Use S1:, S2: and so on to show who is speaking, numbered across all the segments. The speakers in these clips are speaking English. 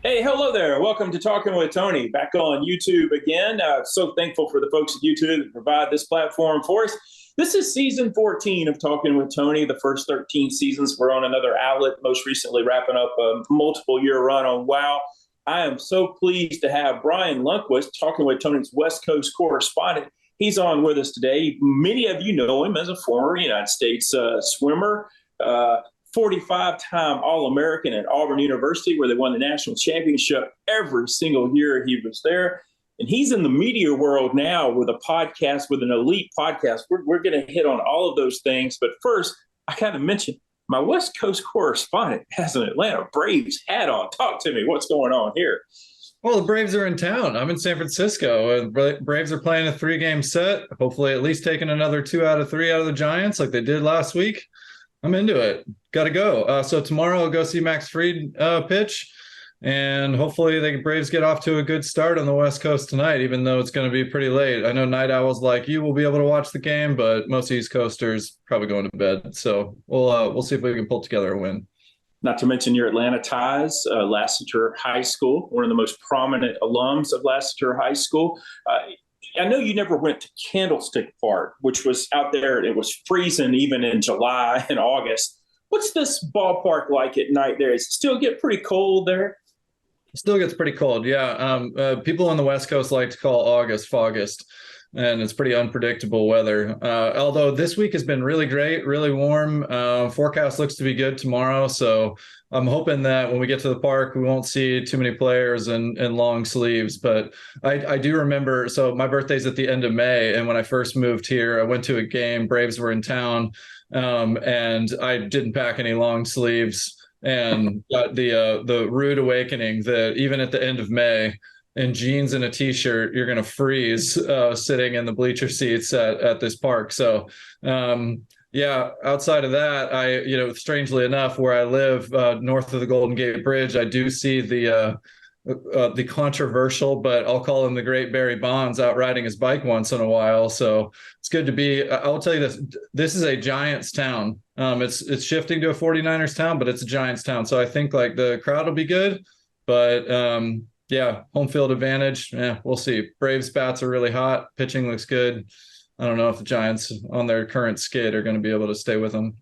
S1: Hey, hello there. Welcome to Talking with Tony, back on YouTube again. So thankful for the folks at YouTube that provide this platform for us. This is season 14 of Talking with Tony. The first 13 seasons were on another outlet, most recently wrapping up a multiple year run on WOW. I am so pleased to have Bryan Lundquist, Talking with Tony's West Coast correspondent. He's on with us today. Many of you know him as a former United States swimmer. 45-time All-American at Auburn University, where they won the national championship every single year he was there. And he's in the media world now with a podcast, with an elite podcast. We're going to hit on all of those things. But first, I kind of mentioned my West Coast correspondent has an Atlanta Braves hat on. Talk to me. What's going on here?
S2: Well, the Braves are in town. I'm in San Francisco, and Braves are playing a 3-game set, hopefully at least taking another 2 out of 3 out of the Giants like they did last week. I'm into it. Got to go. So tomorrow I'll go see Max Fried pitch, and hopefully the Braves get off to a good start on the West Coast tonight, even though it's going to be pretty late. I know night owls like you will be able to watch the game, but most East Coasters probably going to bed. So we'll see if we can pull together a win.
S1: Not to mention your Atlanta ties, Lassiter High School, one of the most prominent alums of Lassiter High School. I know you never went to Candlestick Park, which was out there. It was freezing even in July and August. What's this ballpark like at night there? Does it still get pretty cold there?
S2: It still gets pretty cold, yeah. People on the West Coast like to call August Foggust, and it's pretty unpredictable weather. Although this week has been really great, really warm. Forecast looks to be good tomorrow, so I'm hoping that when we get to the park, we won't see too many players in long sleeves. But I do remember, so my birthday's at the end of May, and when I first moved here, I went to a game. Braves were in town, and I didn't pack any long sleeves, and got the rude awakening that even at the end of May, in jeans and a t-shirt, you're going to freeze sitting in the bleacher seats at this park. So, yeah, outside of that, strangely enough, where I live north of the Golden Gate Bridge, I do see the controversial, but I'll call him the Great Barry Bonds, out riding his bike once in a while. So it's good to be. I'll tell you this: this is a Giants town. It's shifting to a 49ers town, but it's a Giants town. So I think like the crowd will be good, but yeah, home field advantage. Yeah, we'll see. Braves bats are really hot. Pitching looks good. I don't know if the Giants on their current skid are going to be able to stay with them.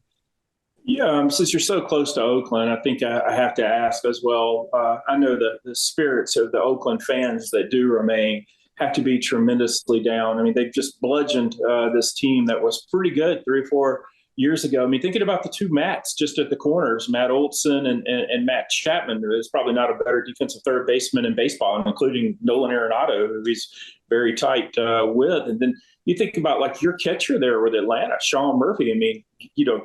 S1: Yeah, since you're so close to Oakland, I think I have to ask as well. I know the spirits of the Oakland fans that do remain have to be tremendously down. I mean, they've just bludgeoned this team that was pretty good 3 or 4 years ago. I mean, thinking about the two Matts just at the corners, Matt Olson and Matt Chapman, there's probably not a better defensive third baseman in baseball, including Nolan Arenado, who he's very tight with. And then you think about like your catcher there with Atlanta, Sean Murphy. I mean,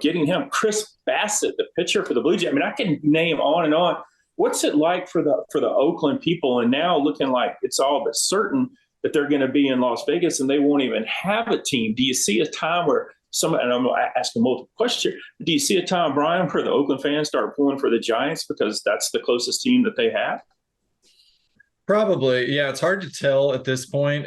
S1: getting him, Chris Bassett, the pitcher for the Blue Jays. I mean, I can name on and on. What's it like for the Oakland people? And now looking like it's all but certain that they're going to be in Las Vegas and they won't even have a team. Do you see a time where and I'm asking multiple questions here, do you see a time, Bryan, where the Oakland fans start pulling for the Giants because that's the closest team that they have?
S2: Probably. Yeah, it's hard to tell at this point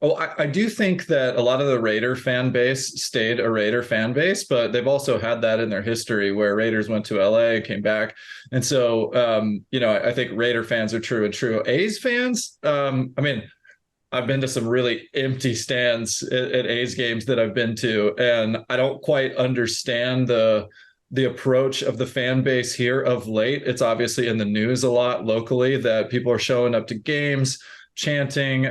S2: I do think that a lot of the Raider fan base stayed a Raider fan base, but they've also had that in their history where Raiders went to LA, came back. And so, I think Raider fans are true and true. A's fans, I've been to some really empty stands at A's games that I've been to, and I don't quite understand the approach of the fan base here of late. It's obviously in the news a lot locally that people are showing up to games, chanting,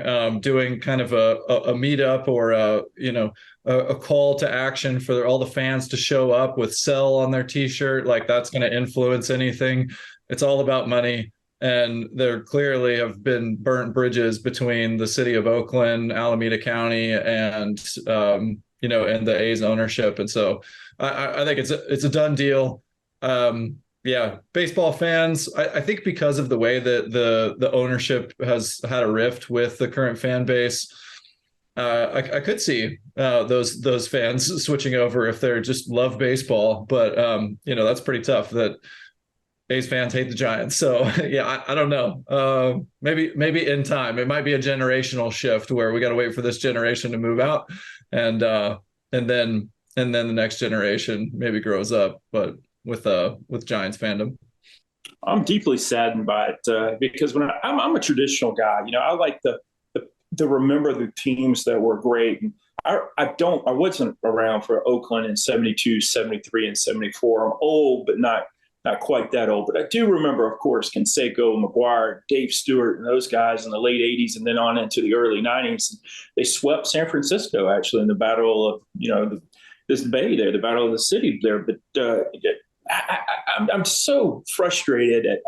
S2: doing kind of a meetup or a call to action for all the fans to show up with "sell" on their T-shirt. Like that's going to influence anything. It's all about money. And there clearly have been burnt bridges between the city of Oakland, Alameda County, and and the A's ownership. And so I think it's a done deal. Yeah, baseball fans. I think because of the way that the ownership has had a rift with the current fan base, I could see those fans switching over if they're just love baseball. But that's pretty tough. That A's fans hate the Giants. So yeah, I don't know. Maybe in time, it might be a generational shift where we got to wait for this generation to move out, and then the next generation maybe grows up, but with Giants fandom.
S1: I'm deeply saddened by it because I'm a traditional guy. I like to remember the teams that were great. And I wasn't around for Oakland in 72, 73, and 74. I'm old, but not quite that old. But I do remember, of course, Canseco, McGuire, Dave Stewart, and those guys in the late 80s and then on into the early 90s. And they swept San Francisco, actually, in the battle of, this bay there, the battle of the city there. But I'm so frustrated at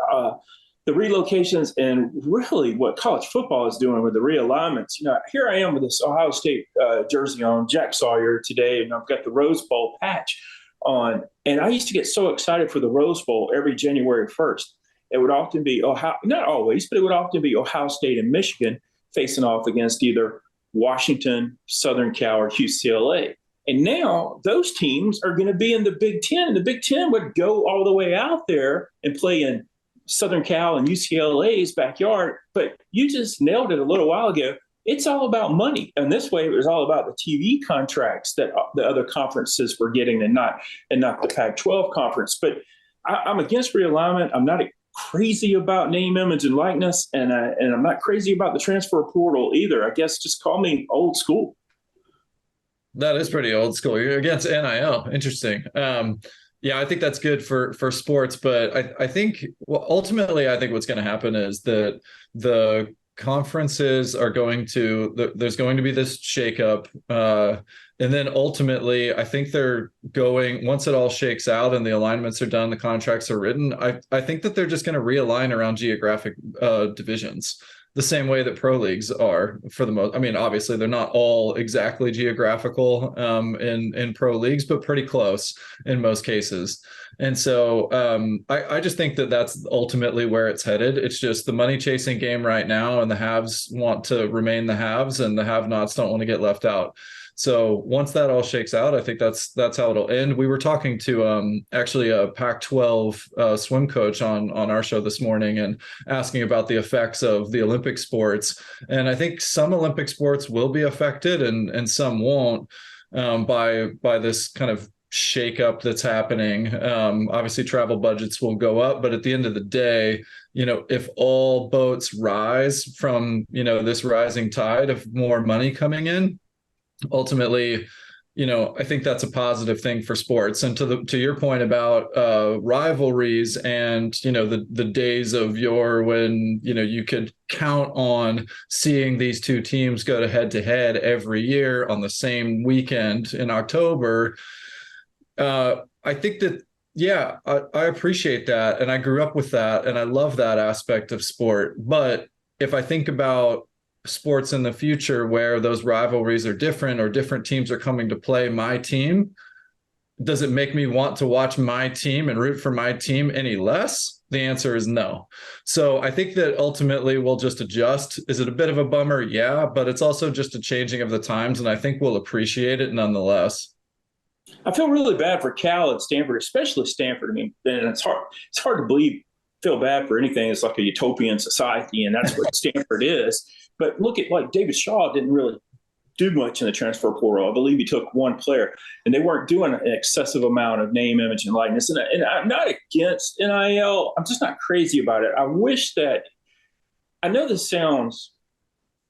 S1: the relocations and really what college football is doing with the realignments. Here I am with this Ohio State jersey on, Jack Sawyer today, and I've got the Rose Bowl patch on. And I used to get so excited for the Rose Bowl every January 1st. It would often be not always, but it would often be Ohio State and Michigan facing off against either Washington, Southern Cal, or UCLA. And now those teams are going to be in the Big Ten, and the Big Ten would go all the way out there and play in Southern Cal and UCLA's backyard. But you just nailed it a little while ago. It's all about money. And this way, it was all about the TV contracts that the other conferences were getting and not the Pac-12 conference. But I'm against realignment. I'm not crazy about name, image, and likeness. And I'm not crazy about the transfer portal either. I guess just call me old school.
S2: That is pretty old school. You're against NIL. Interesting. Yeah, I think that's good for sports, but I think ultimately, I think what's going to happen is that the conferences are there's going to be this shakeup. And then ultimately, I think once it all shakes out and the alignments are done, the contracts are written, I think that they're just going to realign around geographic divisions, the same way that pro leagues are for the most. I mean, obviously they're not all exactly geographical in pro leagues, but pretty close in most cases. And so I just think that that's ultimately where it's headed. It's just the money chasing game right now, and the haves want to remain the haves, and the have-nots don't want to get left out. So once that all shakes out, I think that's how it'll end. We were talking to actually a Pac-12 swim coach on our show this morning and asking about the effects of the Olympic sports. And I think some Olympic sports will be affected and some won't by this kind of shakeup that's happening. Obviously, travel budgets will go up, but at the end of the day, if all boats rise from this rising tide of more money coming in, ultimately, I think that's a positive thing for sports. And to your point about rivalries and the days of yore when you could count on seeing these two teams go to head every year on the same weekend in October. I think that I appreciate that, and I grew up with that, and I love that aspect of sport. But if I think about sports in the future where those rivalries are different or different teams are coming to play my team, does it make me want to watch my team and root for my team any less? The answer is no. So I think that ultimately we'll just adjust. Is it a bit of a bummer? Yeah, but it's also just a changing of the times, and I think we'll appreciate it nonetheless.
S1: I feel really bad for Cal and Stanford, especially Stanford. I mean, and it's hard to feel bad for anything. It's like a utopian society, and that's what Stanford is. But look at David Shaw didn't really do much in the transfer portal. I believe he took one player, and they weren't doing an excessive amount of name, image, and likeness. And I'm not against NIL. I'm just not crazy about it. I know this sounds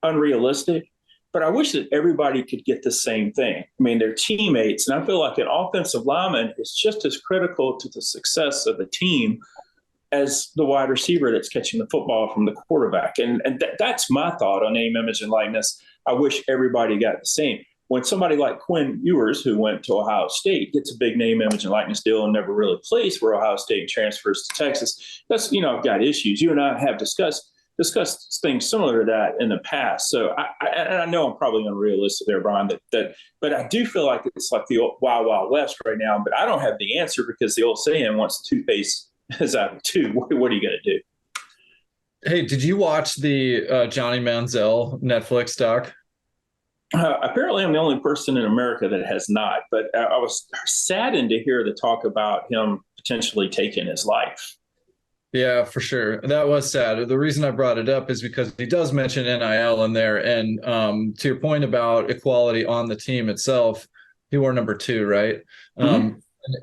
S1: unrealistic, but I wish that everybody could get the same thing. I mean, they're teammates, and I feel like an offensive lineman is just as critical to the success of the team as the wide receiver that's catching the football from the quarterback. And that's my thought on name, image, and likeness. I wish everybody got the same. When somebody like Quinn Ewers, who went to Ohio State, gets a big name, image, and likeness deal and never really plays for Ohio State, transfers to Texas, that's, I've got issues. You and I have discussed things similar to that in the past. So I know I'm probably unrealistic there, Bryan, but I do feel like it's like the old Wild Wild West right now, but I don't have the answer because the old saying, once the toothpaste is out of tube, what are you going to do?
S2: Hey, did you watch the Johnny Manziel Netflix doc?
S1: Apparently, I'm the only person in America that has not, but I was saddened to hear the talk about him potentially taking his life.
S2: Yeah, for sure. That was sad. The reason I brought it up is because he does mention NIL in there. And to your point about equality on the team itself, he wore number 2, right?
S1: Mm-hmm.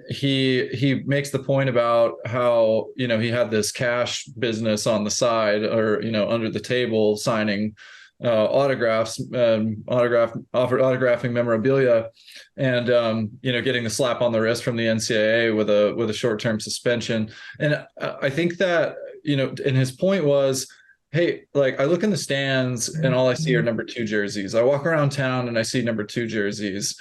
S2: he makes the point about how, he had this cash business on the side, or, under the table, signing autographs, autographing memorabilia, and getting the slap on the wrist from the NCAA with a short-term suspension. And I think that, and his point was, hey, like, I look in the stands and all I see are number 2 jerseys. I walk around town and I see number 2 jerseys,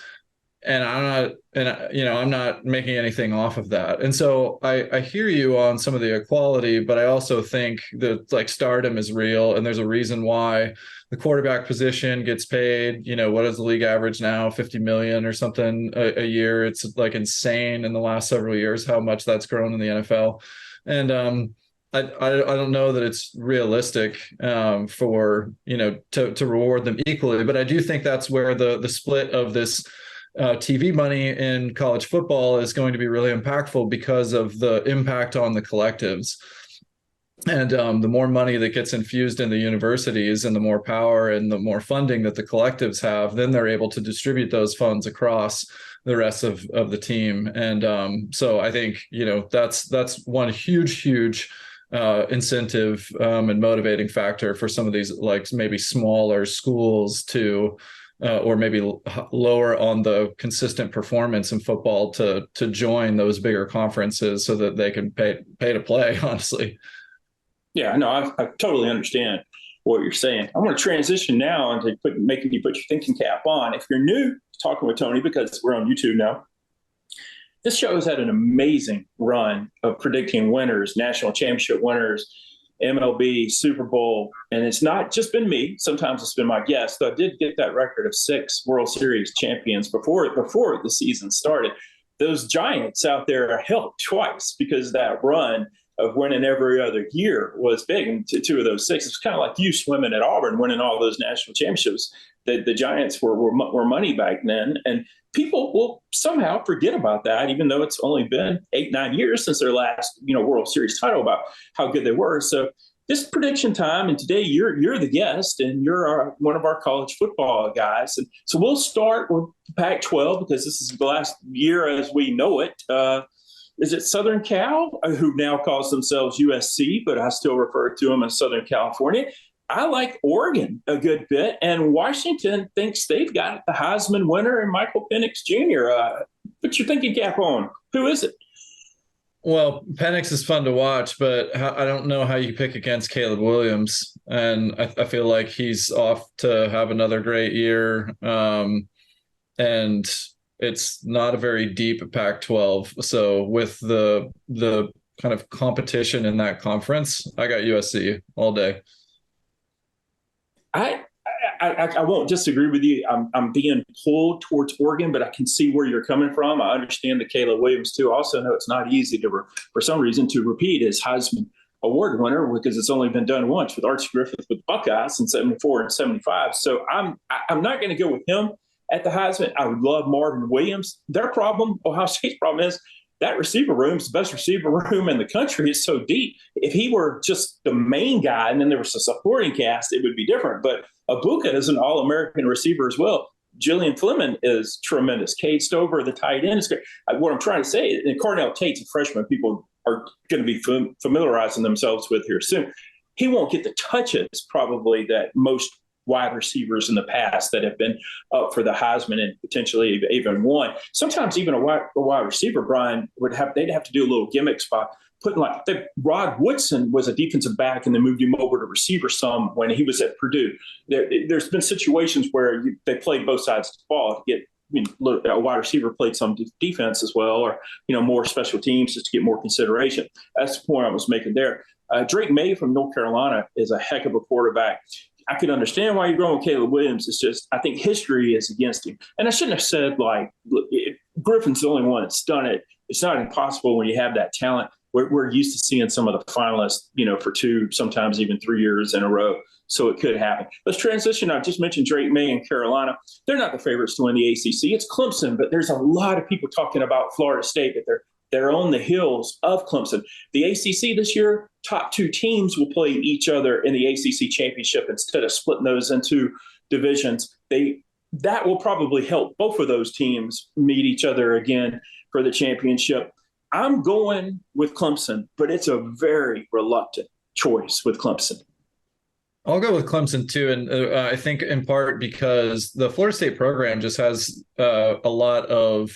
S2: and I'm not making anything off of that. And so I hear you on some of the equality, but I also think that, like, stardom is real, and there's a reason why the quarterback position gets paid, what is the league average now, 50 million or something a year. It's like insane in the last several years how much that's grown in the NFL. And I don't know that it's realistic for, to reward them equally, but I do think that's where the split of this TV money in college football is going to be really impactful, because of the impact on the collectives. And the more money that gets infused in the universities, and the more power and the more funding that the collectives have, then they're able to distribute those funds across the rest of the team. And so I think, that's one huge incentive and motivating factor for some of these, like, maybe smaller schools to or maybe lower on the consistent performance in football to join those bigger conferences, so that they can pay to play, honestly.
S1: Yeah, no, I totally understand what you're saying. I want to transition now into making you put your thinking cap on. If you're new to Talking with Tony, because we're on YouTube now, this show has had an amazing run of predicting winners, national championship winners, MLB, Super Bowl. And it's not just been me. Sometimes it's been my guests. Though I did get that record of 6 World Series champions before the season started. Those Giants out there are helped twice, because that run of winning every other year was big. And 2 of those 6, it's kind of like you swimming at Auburn, winning all those national championships. The Giants were money back then. And people will somehow forget about that, even though it's only been 8-9 years since their last, World Series title, about how good they were. So this prediction time, and today you're the guest, and you're one of our college football guys. And so we'll start with Pac-12, because this is the last year as we know it. Is it Southern Cal, who now calls themselves USC, but I still refer to them as Southern California? I like Oregon a good bit, and Washington thinks they've got the Heisman winner in Michael Penix Jr. Put your thinking cap on. Who is it?
S2: Well, Penix is fun to watch, but I don't know how you pick against Caleb Williams, and I feel like he's off to have another great year. And it's not a very deep Pac-12. So with the kind of competition in that conference, I got USC all day.
S1: I won't disagree with you. I'm being pulled towards Oregon, but I can see where you're coming from. I understand the Caleb Williams too. I also know it's not easy for some reason to repeat as Heisman Award winner, because it's only been done once with Archie Griffith with Buckeyes in 74 and 75. So I'm not going to go with him at the Heisman. I would love Marvin Williams. Their problem, Ohio State's problem, is that receiver room is the best receiver room in the country. It's so deep. If he were just the main guy and then there was a supporting cast, it would be different. But Abuka is an All-American receiver as well. Jillian Fleming is tremendous. Cade Stover, the tight end, is great. What I'm trying to say, and Cornell Tate's a freshman, people are going to be familiarizing themselves with here soon. He won't get the touches probably that most wide receivers in the past that have been up for the Heisman and potentially even won. Sometimes even a wide receiver, Brian, they'd have to do a little gimmick spot. Rod Woodson was a defensive back, and they moved him over to receiver some when he was at Purdue. There's been situations where they played both sides of the ball to get a wide receiver played some defense as well, or more special teams just to get more consideration. That's the point I was making there. Drake May from North Carolina is a heck of a quarterback. I could understand why you're going with Caleb Williams. It's just, I think history is against him. And I shouldn't have said, Griffin's the only one that's done it. It's not impossible when you have that talent. We're used to seeing some of the finalists, for 2, sometimes even 3 years in a row. So it could happen. Let's transition. I just mentioned Drake May in Carolina. They're not the favorites to win the ACC. It's Clemson, but there's a lot of people talking about Florida State, that they're on the heels of Clemson. The ACC this year, top 2 teams will play each other in the ACC championship instead of splitting those into divisions. That will probably help both of those teams meet each other again. for the championship. I'm going with Clemson, but it's a very reluctant choice with Clemson.
S2: I'll go with Clemson too, and I think in part because the Florida State program just has a lot of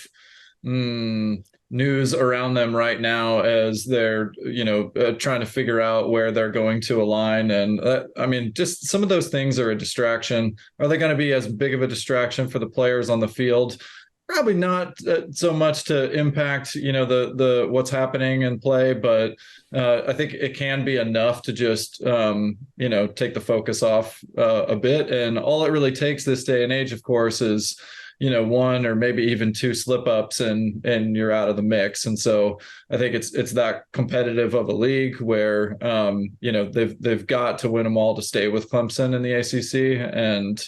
S2: news around them right now as they're trying to figure out where they're going to align, and I mean, just some of those things are a distraction. Are they going to be as big of a distraction for the players on the field? Probably not so much to impact, the what's happening in play, but I think it can be enough to just, take the focus off a bit. And all it really takes this day and age, of course, is, one or maybe even two slip ups and you're out of the mix. And so I think it's that competitive of a league where, they've got to win them all to stay with Clemson in the ACC. And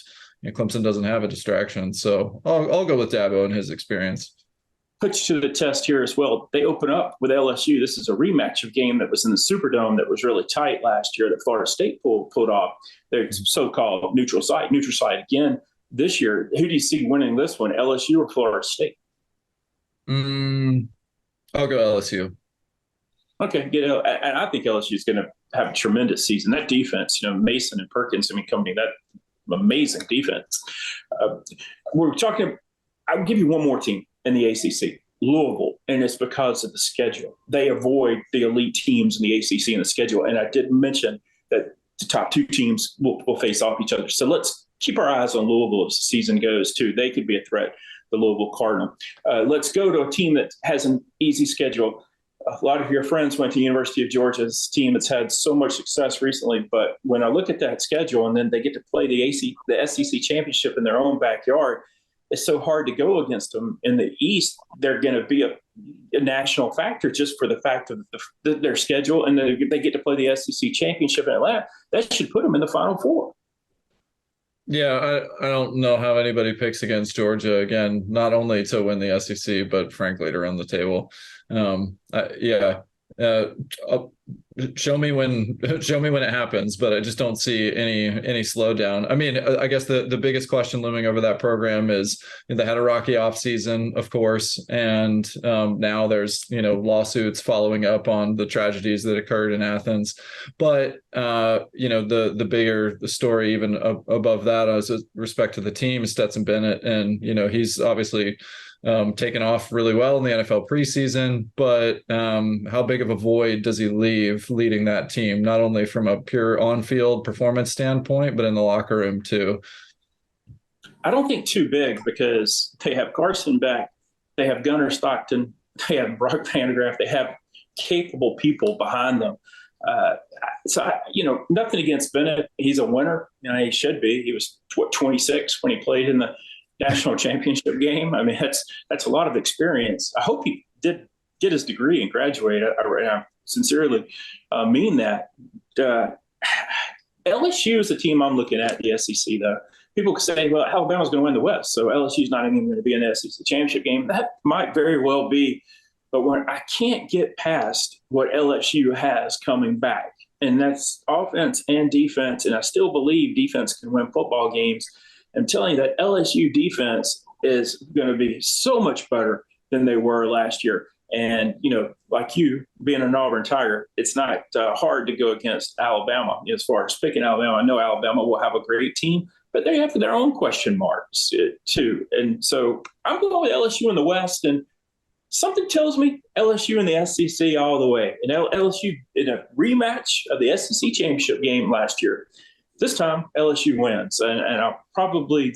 S2: Clemson doesn't have a distraction. So I'll go with Dabo and his experience.
S1: Put you to the test here as well. They open up with LSU. This is a rematch of a game that was in the Superdome that was really tight last year that Florida State pulled off. Their so-called neutral site again this year. Who do you see winning this one, LSU or Florida State?
S2: I'll go LSU.
S1: Okay, and I think LSU is going to have a tremendous season. That defense, Mason and Perkins, coming that amazing defense. We're talking. I'll give you one more team in the ACC, Louisville, and it's because of the schedule. They avoid the elite teams in the ACC in the schedule, and I did mention that the top two teams will face off each other. So let's keep our eyes on Louisville as the season goes too. They could be a threat. The Louisville Cardinal. Let's go to a team that has an easy schedule. A lot of your friends went to University of Georgia's team that's had so much success recently. But when I look at that schedule and then they get to play the SEC championship in their own backyard, it's so hard to go against them. In the East, they're going to be a national factor just for the fact of their schedule. And they get to play the SEC championship in Atlanta. That should put them in the Final Four.
S2: Yeah, I don't know how anybody picks against Georgia again, not only to win the SEC, but frankly to run the table. Show me when it happens, but I just don't see any slowdown. I mean, I guess the biggest question looming over that program is they had a rocky offseason, of course, and now there's lawsuits following up on the tragedies that occurred in Athens. But the bigger the story, even above that, as respect to the team, is Stetson Bennett, and he's obviously taken off really well in the NFL preseason, but how big of a void does he leave leading that team, not only from a pure on-field performance standpoint, but in the locker room too?
S1: I don't think too big, because they have Carson back, they have Gunnar Stockton, they have Brock Vandergraff, they have capable people behind them. Nothing against Bennett. He's a winner. He should be. He was 26 when he played in the national championship game. I mean, that's a lot of experience. I hope he did get his degree and graduate. I sincerely mean that. LSU is the team I'm looking at, the SEC, though. People could say, well, Alabama's going to win the West, so LSU's not even going to be in the SEC championship game. That might very well be. But when I can't get past what LSU has coming back, and that's offense and defense, and I still believe defense can win football games. I'm telling you that LSU defense is going to be so much better than they were last year. And, like you being an Auburn Tiger, it's not hard to go against Alabama. As far as picking Alabama, I know Alabama will have a great team, but they have their own question marks too. And so I'm going with LSU in the West, and something tells me LSU in the SEC all the way. And LSU in a rematch of the SEC championship game last year. This time, LSU wins. And I'll probably,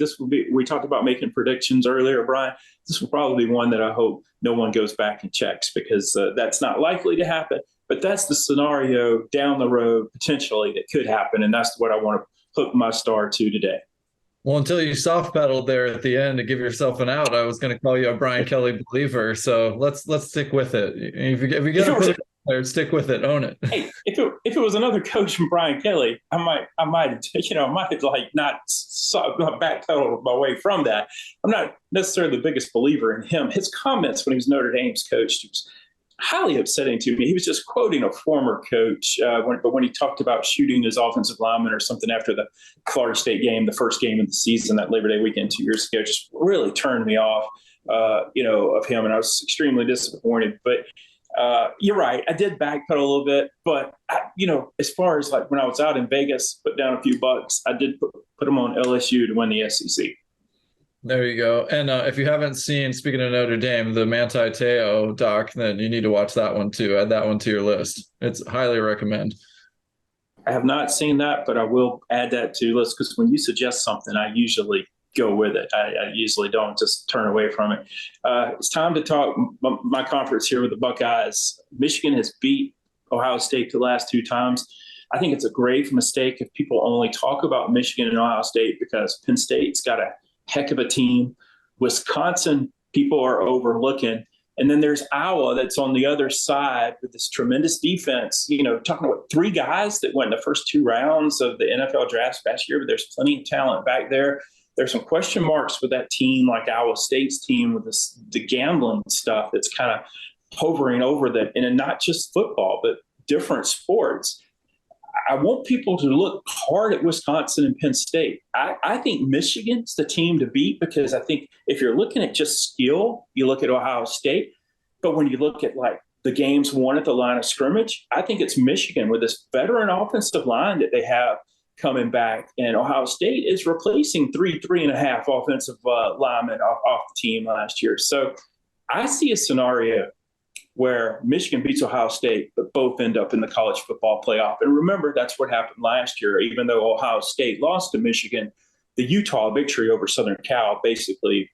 S1: we talked about making predictions earlier, Brian. This will probably be one that I hope no one goes back and checks, because that's not likely to happen. But that's the scenario down the road, potentially, that could happen. And that's what I want to hook my star to today.
S2: Well, until you soft pedaled there at the end to give yourself an out, I was going to call you a Brian Kelly believer. So let's stick with it. If you get to put it there, stick with it, own it.
S1: Hey, if it was another coach from Brian Kelly, I might have not backpedaled my way from that. I'm not necessarily the biggest believer in him. His comments when he was Notre Dame's coach was highly upsetting to me. He was just quoting a former coach, but when he talked about shooting his offensive lineman or something after the Florida State game, the first game of the season, that Labor Day weekend 2 years ago, just really turned me off. of him, and I was extremely disappointed. But you're right, I did backpedal a little bit, but as far as like when I was out in Vegas, put down a few bucks, I did put them on LSU to win the SEC.
S2: There you go. And if you haven't seen, speaking of Notre Dame, the Manti Te'o doc, then you need to watch that one too. Add that one to your list. It's highly recommend.
S1: I have not seen that, but I will add that to the list because when you suggest something, I usually go with it. I usually don't just turn away from it. It's time to talk my conference here with the Buckeyes. Michigan has beat Ohio State the last two times. I think it's a grave mistake if people only talk about Michigan and Ohio State because Penn State's got a heck of a team. Wisconsin, people are overlooking. And then there's Iowa that's on the other side with this tremendous defense. Talking about three guys that went in the first two rounds of the NFL draft last year, but there's plenty of talent back there. There's some question marks with that team, like Iowa State's team, with the gambling stuff that's kind of hovering over them, and not just football, but different sports. I want people to look hard at Wisconsin and Penn State. I think Michigan's the team to beat because I think if you're looking at just skill, you look at Ohio State. But when you look at like the games won at the line of scrimmage, I think it's Michigan with this veteran offensive line that they have coming back. And Ohio State is replacing three and a half offensive linemen off the team last year. So I see a scenario where Michigan beats Ohio State, but both end up in the college football playoff. And remember, that's what happened last year. Even though Ohio State lost to Michigan, the Utah victory over Southern Cal basically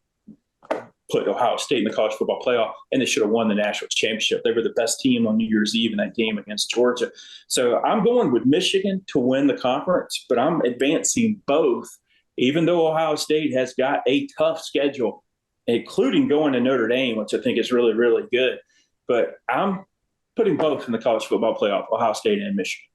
S1: put Ohio State in the college football playoff, and they should have won the national championship. They were the best team on New Year's Eve in that game against Georgia. So I'm going with Michigan to win the conference, but I'm advancing both, even though Ohio State has got a tough schedule, including going to Notre Dame, which I think is really, really good. But I'm putting both in the college football playoff, Ohio State and Michigan.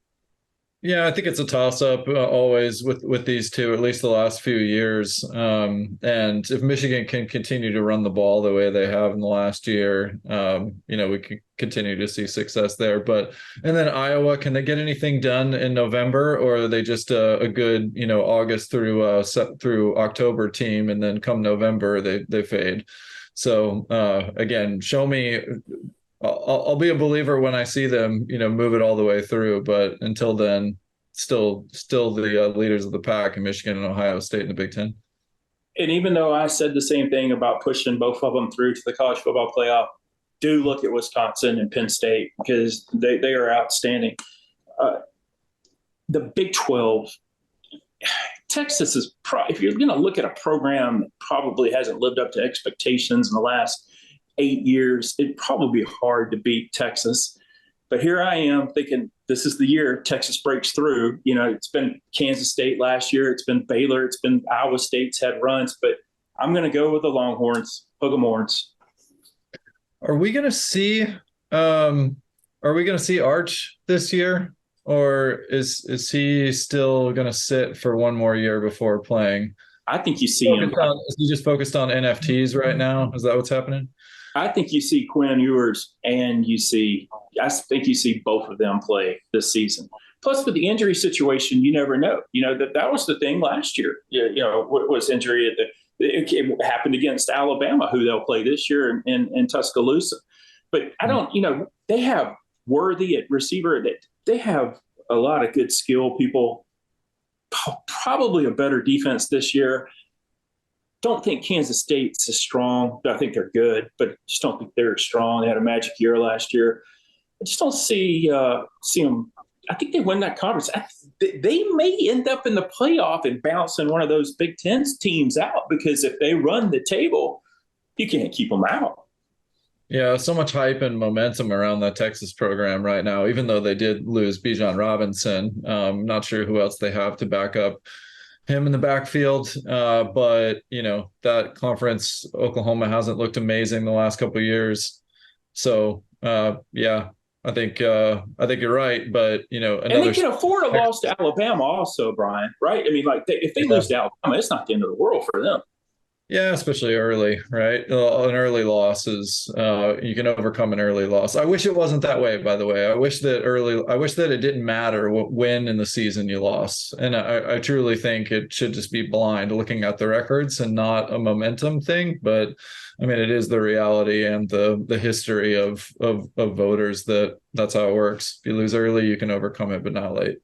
S2: Yeah, I think it's a toss-up always with these two, at least the last few years. And if Michigan can continue to run the ball the way they have in the last year, we can continue to see success there. And then Iowa, can they get anything done in November, or are they just a good, August through October team, and then come November they fade? So again, show me. I'll be a believer when I see them, move it all the way through. But until then, still the leaders of the pack in Michigan and Ohio State in the Big Ten.
S1: And even though I said the same thing about pushing both of them through to the college football playoff, do look at Wisconsin and Penn State because they are outstanding. The Big 12, Texas is if you're going to look at a program that probably hasn't lived up to expectations in the last 8 years, it'd probably be hard to beat Texas. But here I am thinking this is the year Texas breaks through. It's been Kansas State last year. It's been Baylor. It's been Iowa State's had runs. But I'm going to go with the Longhorns, hook 'em horns.
S2: Are we going to see Arch this year? Or is he still going to sit for one more year before playing?
S1: I think you see him.
S2: Is he just focused on NFTs right now? Is that what's happening?
S1: I think you see Quinn Ewers and I think you see both of them play this season. Plus, with the injury situation, you never know. That was the thing last year. What was injury it happened against Alabama, who they'll play this year in Tuscaloosa. But I don't, they have Worthy at receiver. They have a lot of good skill people, probably a better defense this year. Don't think Kansas State's as strong. I think they're good, but just don't think they're strong. They had a magic year last year. I just don't see them. I think they win that conference. They may end up in the playoff and bouncing one of those Big Ten teams out because if they run the table, you can't keep them out.
S2: Yeah, so much hype and momentum around that Texas program right now, even though they did lose Bijan Robinson. Not sure who else they have to back up him in the backfield. But, that conference, Oklahoma hasn't looked amazing the last couple of years. So, yeah, I think you're right. But,
S1: and they can afford a loss to Alabama also, Brian, right? I mean, if they lose to Alabama, it's not the end of the world for them.
S2: Yeah, especially early, right? An early loss is you can overcome an early loss. I wish it wasn't that way, by the way. I wish that it didn't matter when in the season you lost. And I truly think it should just be blind looking at the records and not a momentum thing. But I mean, it is the reality and the history of voters that's how it works. If you lose early, you can overcome it, but not late.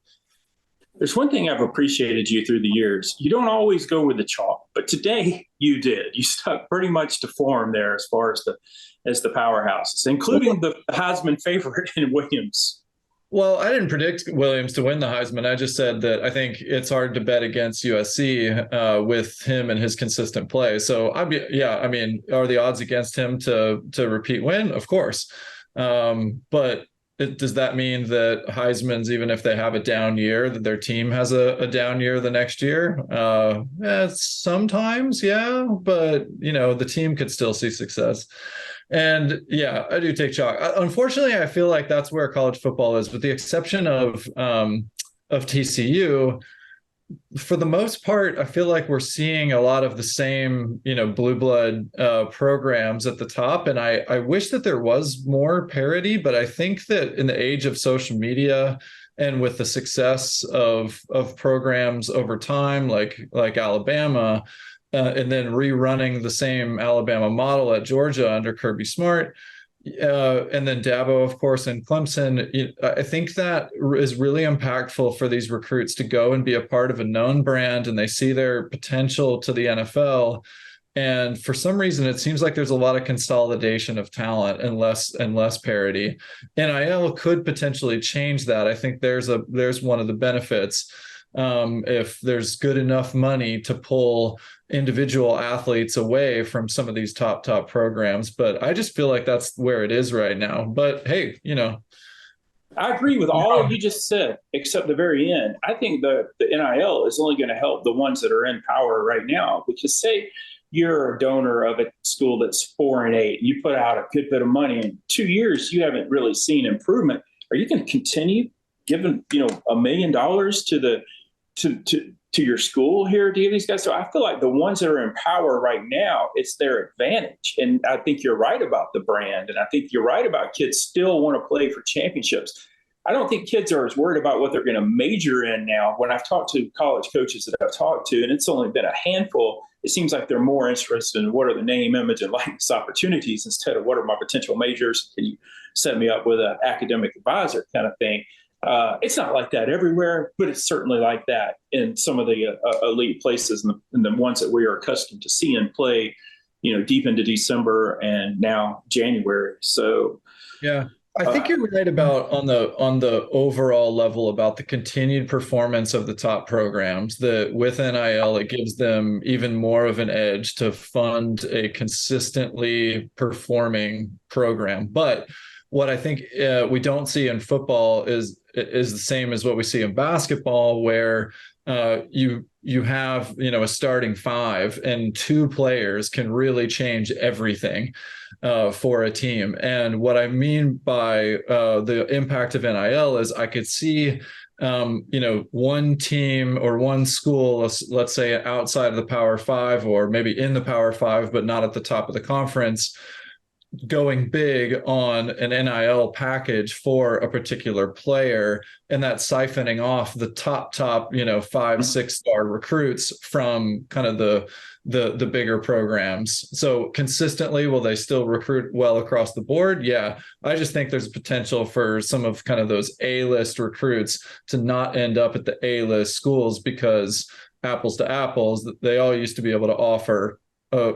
S1: There's one thing I've appreciated you through the years. You don't always go with the chalk, but today you did. You stuck pretty much to form there as far as the powerhouses, including the Heisman favorite in Williams.
S2: Well, I didn't predict Williams to win the Heisman. I just said that I think it's hard to bet against USC with him and his consistent play. So I mean, are the odds against him to repeat win? Of course. But does that mean that Heisman's, even if they have a down year, that their team has a down year the next year? Sometimes, yeah, but the team could still see success. And yeah, I do take chalk. Unfortunately, I feel like that's where college football is, with the exception of TCU. For the most part, I feel like we're seeing a lot of the same, blue blood programs at the top. And I wish that there was more parity, but I think that in the age of social media and with the success of programs over time, like Alabama, and then rerunning the same Alabama model at Georgia under Kirby Smart, and then Dabo, of course, and Clemson. I think that is really impactful for these recruits to go and be a part of a known brand, and they see their potential to the NFL. And for some reason, it seems like there's a lot of consolidation of talent and less parity. NIL could potentially change that. I think there's one of the benefits. If there's good enough money to pull individual athletes away from some of these top programs. But I just feel like that's where it is right now. But hey,
S1: I agree with all you just said, except the very end. I think the NIL is only going to help the ones that are in power right now, because say you're a donor of a school that's 4-8, you put out a good bit of money in 2 years, you haven't really seen improvement. Are you going to continue giving, $1 million to the to your school here to give these guys? So I feel like the ones that are in power right now, it's their advantage. And I think you're right about the brand. And I think you're right about kids still want to play for championships. I don't think kids are as worried about what they're going to major in now. When I've talked to college coaches that I've talked to, and it's only been a handful, it seems like they're more interested in what are the name, image, and likeness opportunities instead of what are my potential majors. Can you set me up with an academic advisor kind of thing? It's not like that everywhere, but it's certainly like that in some of the elite places and the ones that we are accustomed to seeing play, deep into December and now January. So,
S2: yeah, I think you're right about on the overall level about the continued performance of the top programs. That with NIL, it gives them even more of an edge to fund a consistently performing program. But what I think we don't see in football is the same as what we see in basketball, where you have a starting five and two players can really change everything for a team. And what I mean by the impact of NIL is I could see one team or one school, let's say outside of the Power Five or maybe in the Power Five, but not at the top of the conference, going big on an NIL package for a particular player, and that siphoning off the top 5-6 star recruits from kind of the bigger programs. So consistently, will they still recruit well across the board? Yeah. I just think there's potential for some of kind of those A-list recruits to not end up at the A-list schools, because apples to apples, they all used to be able to offer a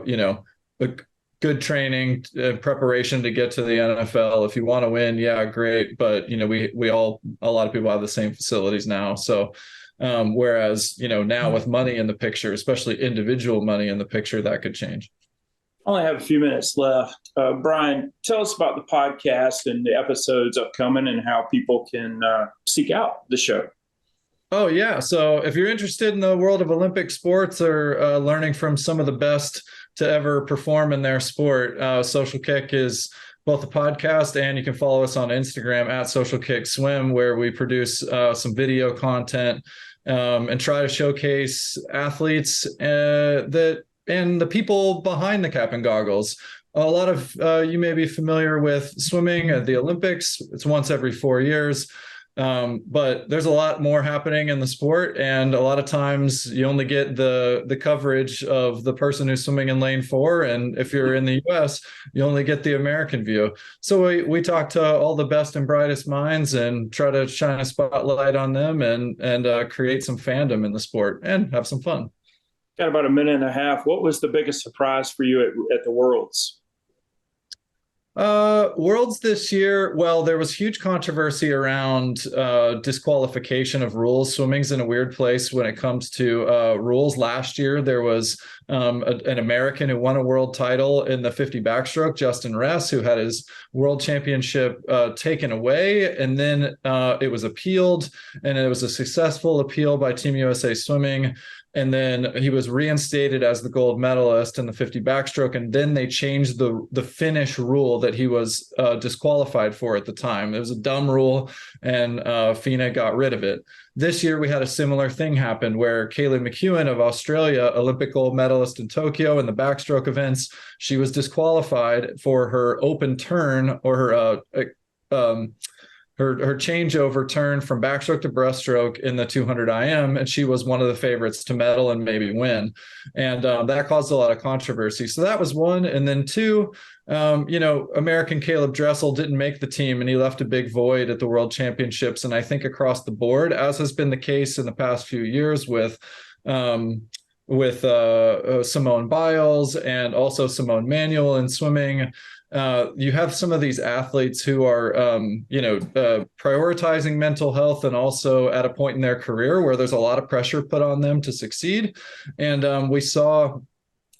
S2: good training, preparation to get to the NFL. If you want to win, yeah, great. But, a lot of people have the same facilities now. So, whereas, now with money in the picture, especially individual money in the picture, that could change.
S1: I only have a few minutes left. Bryan, tell us about the podcast and the episodes upcoming and how people can seek out the show.
S2: Oh, yeah. So if you're interested in the world of Olympic sports or learning from some of the best to ever perform in their sport, Social Kick is both a podcast, and you can follow us on Instagram at Social Kick Swim, where we produce some video content and try to showcase athletes that and the people behind the cap and goggles. A lot of you may be familiar with swimming at the Olympics. It's once every 4 years. But there's a lot more happening in the sport, and a lot of times you only get the coverage of the person who's swimming in lane 4, and if you're in the US, you only get the American view. So we talk to all the best and brightest minds and try to shine a spotlight on them and create some fandom in the sport and have some fun.
S1: Got about a minute and a half. What was the biggest surprise for you at the Worlds?
S2: Worlds this year, well, there was huge controversy around disqualification of rules. Swimming's in a weird place when it comes to rules. Last year, there was an American who won a world title in the 50 backstroke, Justin Ress, who had his world championship taken away, and then it was appealed, and it was a successful appeal by Team USA Swimming. And then he was reinstated as the gold medalist in the 50 backstroke. And then they changed the finish rule that he was disqualified for at the time. It was a dumb rule, and FINA got rid of it. This year, we had a similar thing happen where Kaylee McEwen of Australia, Olympic gold medalist in Tokyo in the backstroke events, she was disqualified for her open turn, or her changeover turn from backstroke to breaststroke in the 200 IM, and she was one of the favorites to medal and maybe win. And that caused a lot of controversy. So that was one. And then two, American Caleb Dressel didn't make the team, and he left a big void at the World Championships. And I think across the board, as has been the case in the past few years with Simone Biles and also Simone Manuel in swimming, you have some of these athletes who are, prioritizing mental health, and also at a point in their career where there's a lot of pressure put on them to succeed. And we saw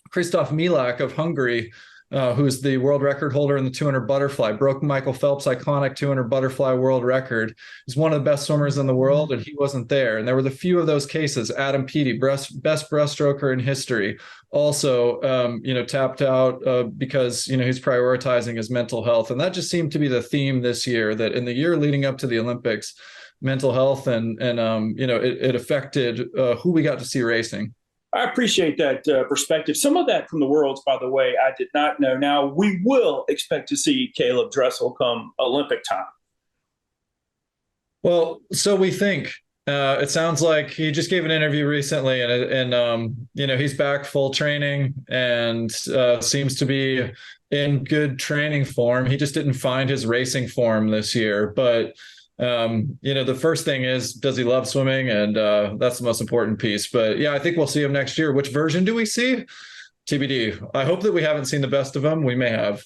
S2: Christoph Milak of Hungary, who's the world record holder in the 200 butterfly, broke Michael Phelps' iconic 200 butterfly world record. He's one of the best swimmers in the world, and he wasn't there. And there were the few of those cases. Adam Peaty, best breaststroker in history, also, tapped out because, he's prioritizing his mental health. And that just seemed to be the theme this year, that in the year leading up to the Olympics, mental health and it affected who we got to see racing.
S1: I appreciate that perspective. Some of that from the Worlds, by the way, I did not know. Now, we will expect to see Caleb Dressel come Olympic time.
S2: Well, so we think. It sounds like he just gave an interview recently, and he's back full training and seems to be in good training form. He just didn't find his racing form this year, but the first thing is, does he love swimming? And that's the most important piece. But yeah, I think we'll see him next year. Which version do we see? TBD. I hope that we haven't seen the best of him. We may have.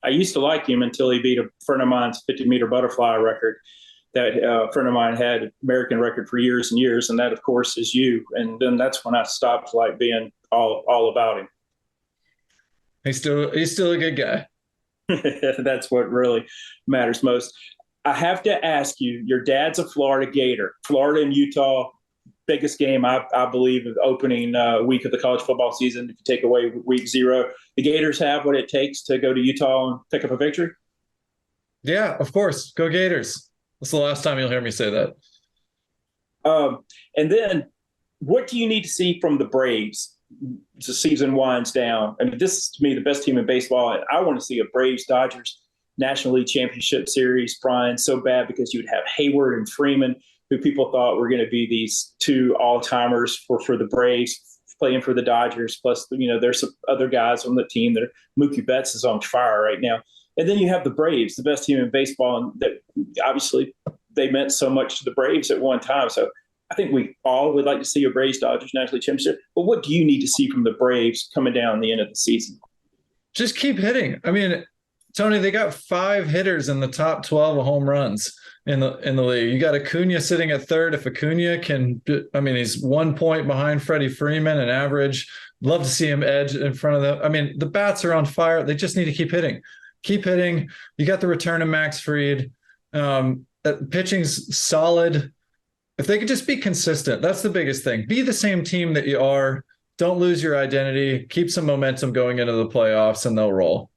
S1: I used to like him until he beat a friend of mine's 50-meter butterfly record. That a friend of mine had American record for years and years, and that, of course, is you. And then that's when I stopped being all about him.
S2: He's still a good guy.
S1: That's what really matters most. I have to ask you, your dad's a Florida Gator. Florida and Utah, biggest game, I believe, of opening week of the college football season, if you take away week 0. The Gators have what it takes to go to Utah and pick up a victory?
S2: Yeah, of course. Go Gators. That's the last time you'll hear me say that.
S1: And then what do you need to see from the Braves as the season winds down? I mean, this is, to me, the best team in baseball. And I want to see a Braves-Dodgers National League Championship Series, Bryan, so bad, because you would have Hayward and Freeman, who people thought were going to be these two all-timers for the Braves, playing for the Dodgers. Plus, there's some other guys on the team that Mookie Betts is on fire right now. And then you have the Braves, the best team in baseball, and that obviously they meant so much to the Braves at one time. So I think we all would like to see a Braves-Dodgers National League Championship. But what do you need to see from the Braves coming down the end of the season?
S2: Just keep hitting. I mean, Tony, they got 5 hitters in the top 12 of home runs in the league. You got Acuna sitting at third. If Acuna he's 1 point behind Freddie Freeman in average. Love to see him edge in front of them. The bats are on fire. They just need to keep hitting. Keep hitting. You got the return of Max Fried. Pitching's solid. If they could just be consistent, that's the biggest thing. Be the same team that you are. Don't lose your identity. Keep some momentum going into the playoffs, and they'll roll.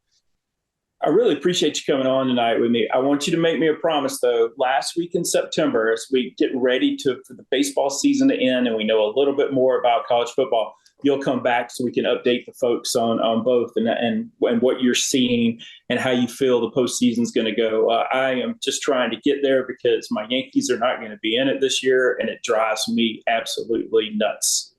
S1: I really appreciate you coming on tonight with me. I want you to make me a promise, though. Last week in September, as we get ready for the baseball season to end and we know a little bit more about college football, you'll come back so we can update the folks on both and what you're seeing and how you feel the postseason is going to go. I am just trying to get there because my Yankees are not going to be in it this year, and it drives me absolutely nuts.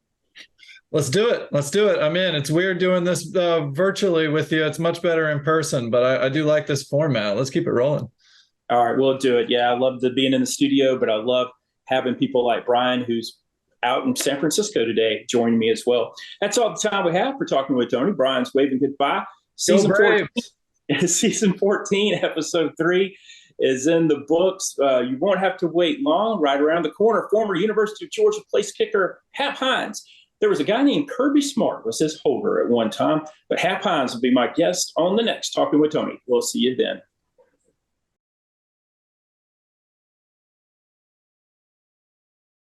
S2: Let's do it. Let's do it. I'm in. It's weird doing this virtually with you. It's much better in person, but I do like this format. Let's keep it rolling.
S1: All right, we'll do it. Yeah, I love being in the studio, but I love having people like Bryan, who's out in San Francisco today, joining me as well. That's all the time we have for Talking with Tony. Bryan's waving goodbye. Season 14, episode 3 is in the books. You won't have to wait long. Right around the corner, former University of Georgia place kicker Hap Hines. There was a guy named Kirby Smart was his holder at one time, but Hap Hines will be my guest on the next Talking with Tony. We'll see you then.